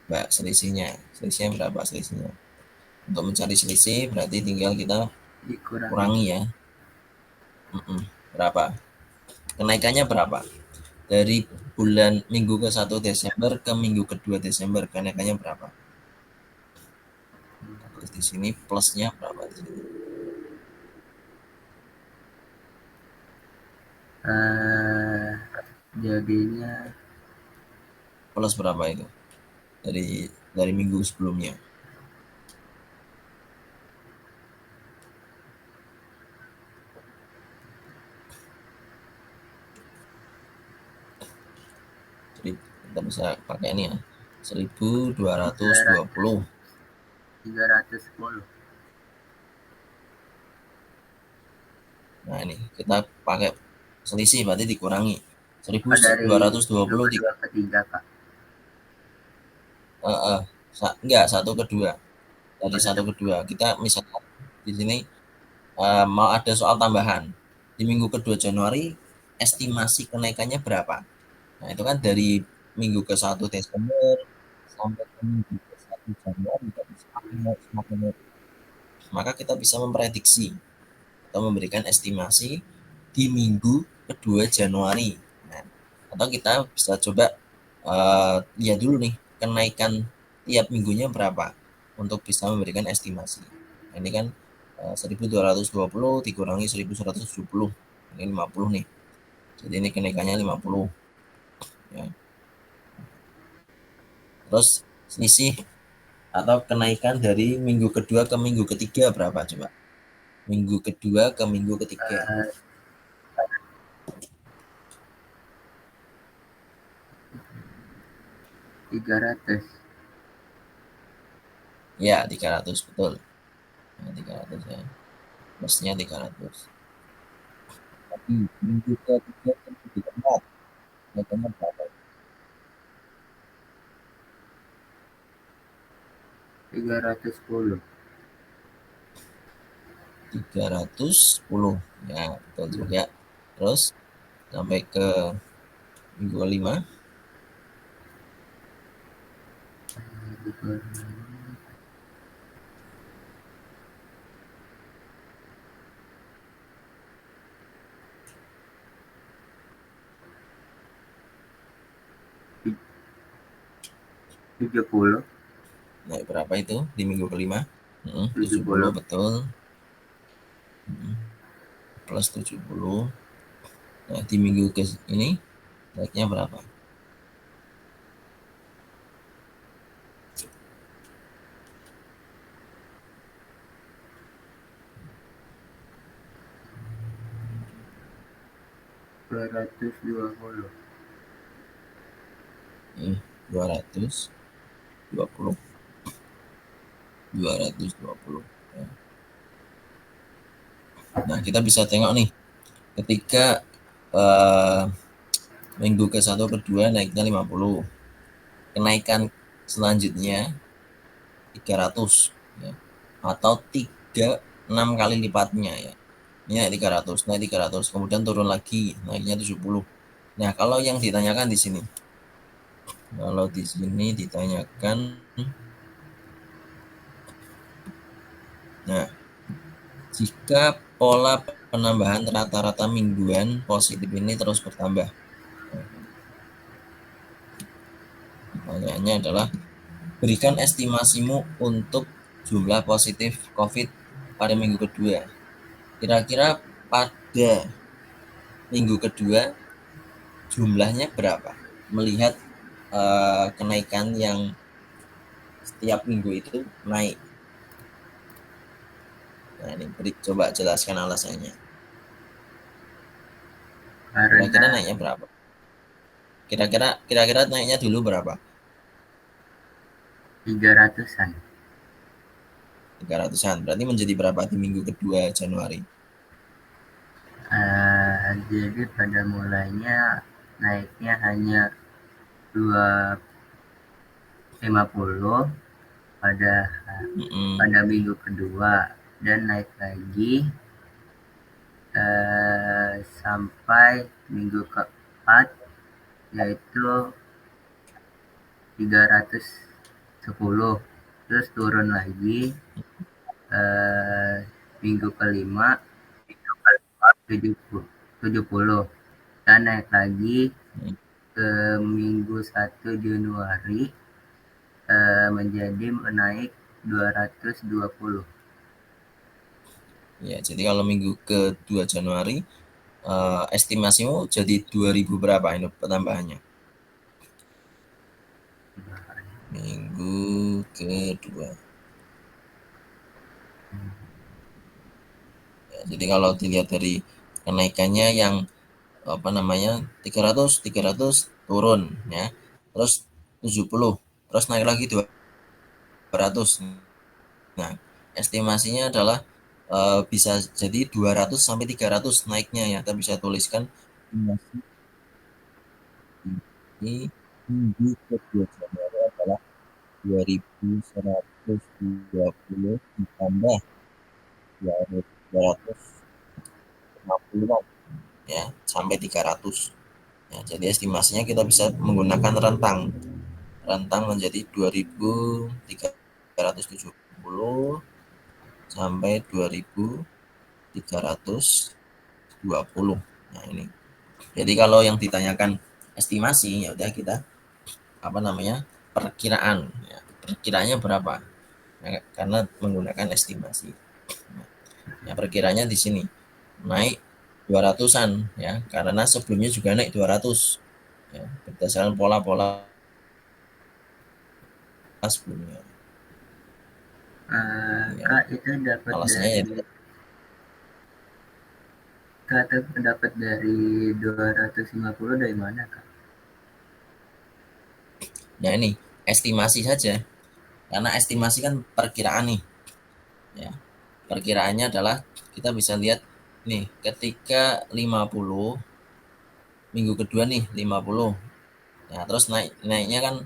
Mbak, selisihnya berapa selisihnya? Untuk mencari selisih berarti tinggal kita dikurangi kurangi ya. Berapa? Kenaikannya berapa? Dari bulan minggu ke 1 Desember ke minggu kedua Desember kenaikannya berapa? Terus di sini plusnya berapa di sini? eh, jadinya Plus berapa itu? Dari minggu sebelumnya. Jadi kita bisa pakai ini ya. 300 1220. 310. Nah, ini kita pakai selisih berarti dikurangi. Oh, dari 1220 kedua ke tiga, Kak. eh, eh, enggak, satu ke dua. Dari Oh, satu satu ke kedua. dua. Kita misalkan di sini mau ada soal tambahan. Di minggu kedua Januari estimasi kenaikannya berapa? Nah, itu kan dari minggu ke 1 Desember sampai ke minggu ke 1 Januari tadi semakin naik, semakin naik. Maka kita bisa memprediksi atau memberikan estimasi di minggu kedua Januari. Nah, atau kita bisa coba lihat dulu nih kenaikan tiap minggunya berapa untuk bisa memberikan estimasi. Nah, ini kan 1220 dikurangi 1170, ini 50 nih. Jadi ini kenaikannya 50 ya. Terus selisih atau kenaikan dari minggu kedua ke minggu ketiga berapa coba? Minggu kedua ke minggu ketiga. Eh, 300. Ya, 300 betul. Nah, 300 ya. Plusnya 300. Tapi minggu ketiga ke minggu keempat kenaikannya berapa? 310. 310. Ya, betul juga. Terus sampai ke minggu kelima. Ti- 70. Naik berapa itu di minggu kelima? 70 70. betul. Plus 70. Nah, di minggu ke ini naiknya berapa? 220. 220. 220 ya. Nah, kita bisa tengok nih ketika eh, minggu ke satu ke dua naiknya 50, kenaikan selanjutnya 300 ya, atau 36 kali lipatnya ya. Ini naik 300, naik 300, kemudian turun lagi, naiknya 70. Nah, kalau yang ditanyakan di sini, kalau di sini ditanyakan, nah, jika pola penambahan rata-rata mingguan positif ini terus bertambah. Nah, pertanyaannya adalah berikan estimasimu untuk jumlah positif COVID pada minggu kedua. Kira-kira pada minggu kedua jumlahnya berapa? Melihat kenaikan yang setiap minggu itu naik. Nah, ini coba jelaskan alasannya. Kira-kira Karena naiknya berapa? Kira-kira naiknya dulu berapa? 300-an. 300-an. Berarti menjadi berapa di minggu kedua Januari? Jadi pada mulanya naiknya hanya 250 pada Mm-mm. pada minggu kedua, dan naik lagi sampai minggu keempat, yaitu 300. 10, terus turun lagi minggu kelima 70, dan naik lagi ke minggu 1 Januari menjadi naik 220. Ya, jadi kalau minggu ke-2 Januari estimasimu jadi 2000 berapa ini penambahannya? Minggu kedua. Ya, jadi kalau dilihat dari kenaikannya yang apa namanya 300 turun ya, terus 70, terus naik lagi 200. Nah, estimasinya adalah bisa jadi 200 sampai 300 naiknya ya. Kita bisa tuliskan ini minggu kedua Januari adalah 2120 ditambah 250 ya sampai 300. Ya, jadi estimasinya kita bisa menggunakan rentang menjadi 2370 sampai 2320. Nah, ini. Jadi kalau yang ditanyakan estimasi ya udah kita apa namanya? Perkiraan ya. Perkiraannya berapa? Ya, karena menggunakan estimasi. Ya, perkiranya di sini naik 200-an ya, karena sebelumnya juga naik 200 ya, berdasarkan pola-pola sebelumnya. Ya, Kak, itu dapat alasannya dari ya Kak dapat dari 250 dari mana, Kak? nah ini estimasi saja, karena estimasi kan perkiraan nih ya. Perkiraannya adalah kita bisa lihat nih ketika 50 minggu kedua nih 50 ya, terus naiknya kan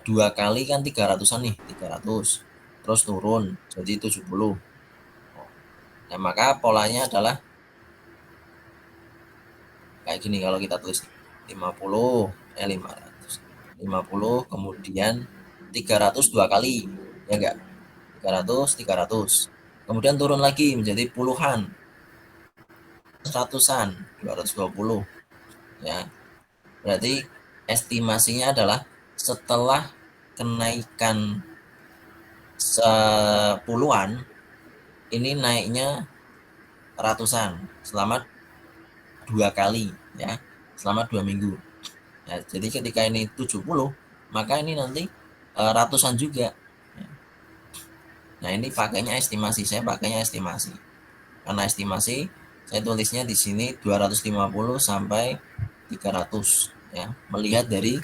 dua kali kan 300-an nih, 300 terus turun jadi 70. Nah, maka polanya adalah kayak gini kalau kita tulis 50 500 50 kemudian 300 dua kali ya enggak, 300 kemudian turun lagi menjadi puluhan, ratusan, 220 ya. Berarti estimasinya adalah setelah kenaikan sepuluhan ini naiknya ratusan selama dua kali ya, selama 2 minggu ya. Jadi ketika ini 70 maka ini nanti ratusan juga. Nah, ini pakainya estimasi, saya pakainya estimasi. Karena estimasi saya tulisnya di sini 250 sampai 300 ya, melihat dari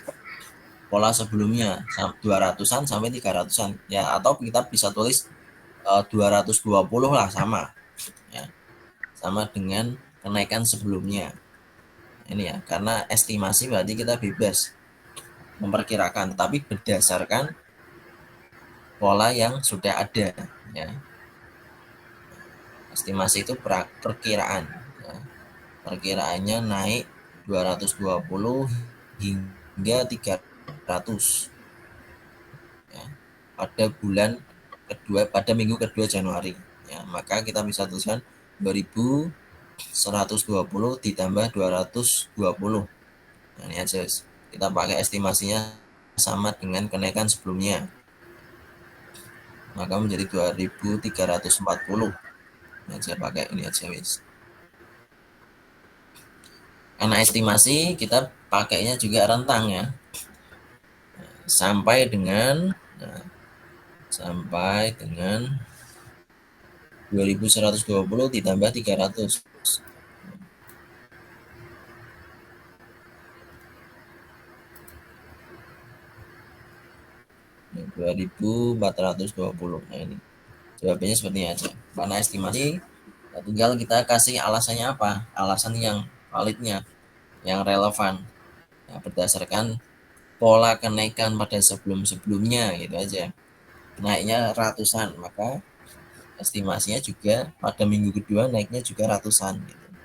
pola sebelumnya 200-an sampai 300-an ya, atau kita bisa tulis 220 lah, sama ya, sama dengan kenaikan sebelumnya. Ini ya, karena estimasi berarti kita bebas memperkirakan tapi berdasarkan pola yang sudah ada ya. Estimasi itu perkiraan ya. Perkiraannya naik 220 hingga 300 ya, pada bulan kedua, pada minggu kedua Januari ya. Maka kita bisa tuliskan 2120 ditambah 220. Nah, ini aja kita pakai estimasinya sama dengan kenaikan sebelumnya, maka menjadi 2340. Nah, saya pakai ini aja wis. Karena estimasi kita pakainya juga rentang ya, sampai dengan sampai dengan 2120 ditambah 300. 2420. Nah, ini jawabannya seperti ini aja. Karena estimasi ya tinggal kita kasih alasannya apa, alasan yang validnya, yang relevan ya, berdasarkan pola kenaikan pada sebelum-sebelumnya gitu aja. Naiknya ratusan, maka estimasinya juga pada minggu kedua naiknya juga ratusan gitu.